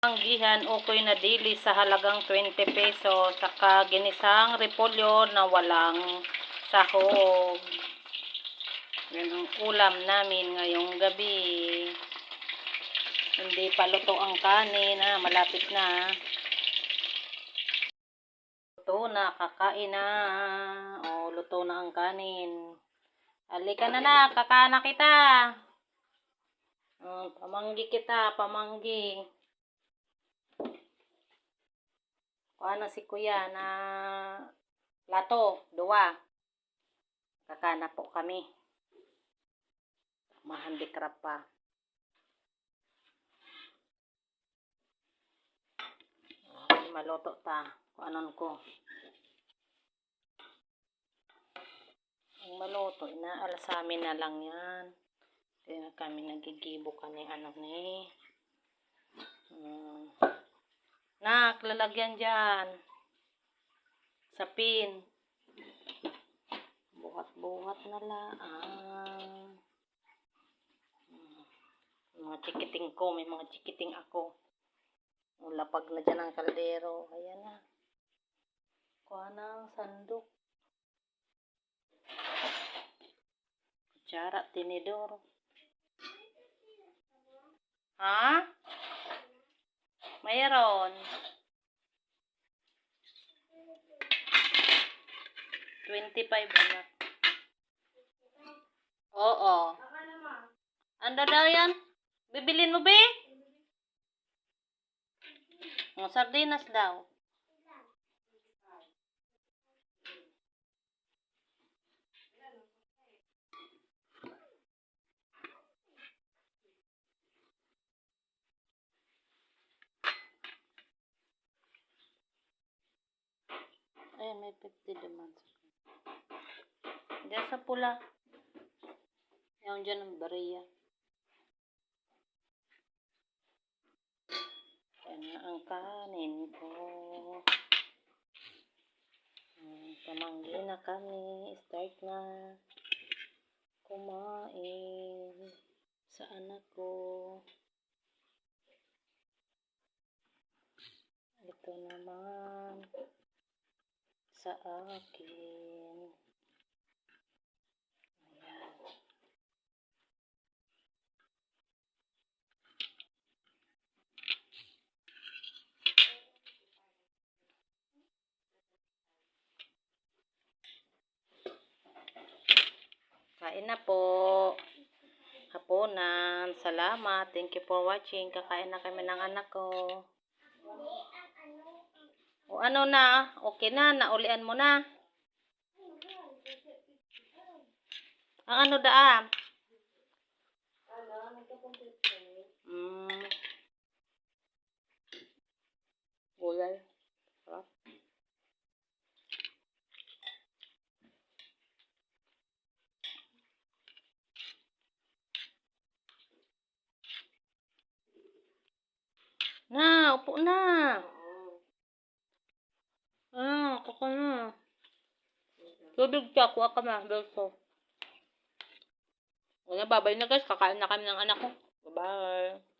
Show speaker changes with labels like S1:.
S1: Manggihan ukoy na dili sa halagang 20 pesos saka ginisang repolyo na walang sahog. Yan ang ulam namin ngayong gabi. Hindi pa luto ang kanin, malapit na. Luto na, kakain na. Luto na ang kanin. Halika na, kakana kita. Pamanggi kita, pamanggi. Ano si kuya na lato, 2. Kakana po kami. Mahandikrap pa. Maluto ta. Kung anon ko. Ang maluto, inaalasamin na lang yan. Kaya kami nagigibo kani ano ni. Nak, lalagyan dyan. Sapin. Buhat-buhat na lang. Mga chikiting ko, may mga chikiting ako. Lapag na dyan ang kaldero. Ayan na. Kuha ng sandok. Kutsara, tinidor. Ha? Mayroon. 25 anak. Oo. Ano daw yan? Bibilin mo, be? Sardinas daw. Ay, may 50 demands. Diyan sa pula. Yung dyan ang bariya. Yan na ang kanin ko. Pamanggi na kami. Start na kumain sa anak ko. Ito naman sa akin. Ayan. Kain na po. Hapunan. Salamat. Thank you for watching. Kakain na kami ng anak ko. O ano na? Okay na. Naulian mo na. Ang ano daan? Gulay. Sarap. Na, upo na. Kuko na. Tubig ka, kuha ka na. Belso. Wala, babay na guys. Kakain na kami ng anak ko. Bye-bye.